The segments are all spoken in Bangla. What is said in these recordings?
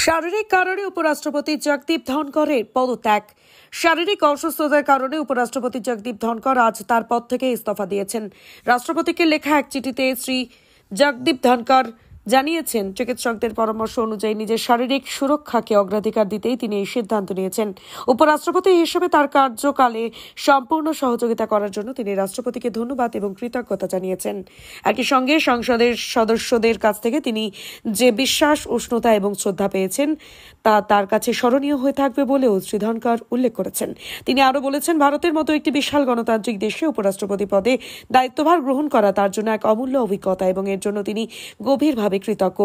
শারীরিক কারণে উপরাষ্ট্রপতি জগদীপ ধনকরের পদত্যাগ। শারীরিক অসুস্থতার কারণে উপরাষ্ট্রপতি জগদীপ ধনকর আজ তার পদ থেকে ইস্তফা দিয়েছেন। রাষ্ট্রপতিকে লেখা এক চিঠিতে শ্রী জগদীপ ধনকর জানিয়েছেন, চিকিৎসকদের পরামর্শ অনুযায়ী নিজের শারীরিক সুরক্ষাকে অগ্রাধিকার দিতেই তিনি এই সিদ্ধান্ত নিয়েছেন। উপরাষ্ট্রপতি হিসেবে তার কার্যকালে সম্পূর্ণ সহযোগিতা করার জন্য তিনি রাষ্ট্রপতিকে ধন্যবাদ এবং কৃতজ্ঞতা জানিয়েছেন। একই সঙ্গে সংসদের সদস্যদের কাছ থেকে তিনি যে বিশ্বাস, উষ্ণতা এবং শ্রদ্ধা পেয়েছেন তা তার কাছে স্মরণীয় হয়ে থাকবে বলেও শ্রী ধনকর উল্লেখ করেছেন। তিনি আরও বলেছেন, ভারতের মতো একটি বিশাল গণতান্ত্রিক দেশে উপরাষ্ট্রপতি পদে দায়িত্বভার গ্রহণ করা তার জন্য এক অমূল্য অভিজ্ঞতা এবং এর জন্য তিনি গভীরভাবে কৃতজ্ঞ।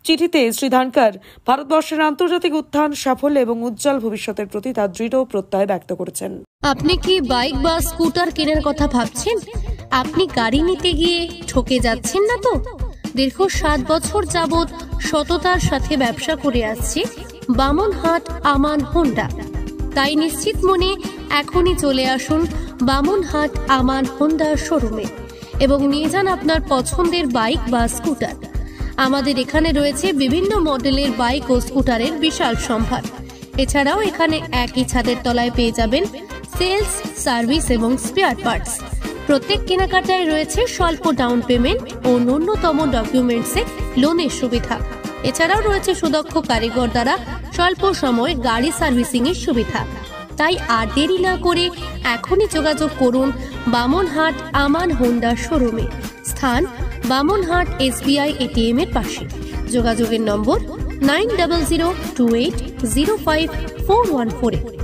চিঠিতে শ্রী ধনকর ভারতবর্ষের আন্তর্জাতিক উত্থান, সাফল্য এবং উজ্জ্বল ভবিষ্যতের প্রতি তার দৃঢ় প্রত্যয় ব্যক্ত করেছেন। আপনি কি বাইক বা স্কুটার কেনার কথা ভাবছেন? আপনি গাড়ি নিতে গিয়ে ঠকে যাচ্ছেন না তো? দীর্ঘ 7 বছর যাবৎ সততার সাথে ব্যবসা করে আসছে বামনহাট আমান হোন্ডা। তাই নিশ্চিত মনে এখনই চলে আসুন বামনহাট আমান হোন্ডার শোরুমে এবং নিয়ে যান আপনার পছন্দের বাইক বা স্কুটার। আমাদের এখানে রয়েছে বিভিন্ন মডেলের বাইক ও স্কুটারের বিশাল সম্ভার। এছাড়াও এখানে একই ছাদের তলায় পেয়ে যাবেন সেলস, সার্ভিস এবং স্পেয়ার পার্টস। প্রত্যেক কেনাকাটায় রয়েছে স্বল্প ডাউন পেমেন্ট ও ন্যূনতম ডকুমেন্টসে লোনের সুবিধা। এছাড়াও রয়েছে সুদক্ষ কারিগর দ্বারা স্বল্প সময়ে গাড়ি সার্ভিসিং এর সুবিধা। তাই আর দেরি না করে এখনই যোগাযোগ করুন বামনহাট আমান হোন্ডা শোরুমে। স্থান বামনহাট SBI ATM এর পাশে। যোগাযোগের নম্বর 9002805414।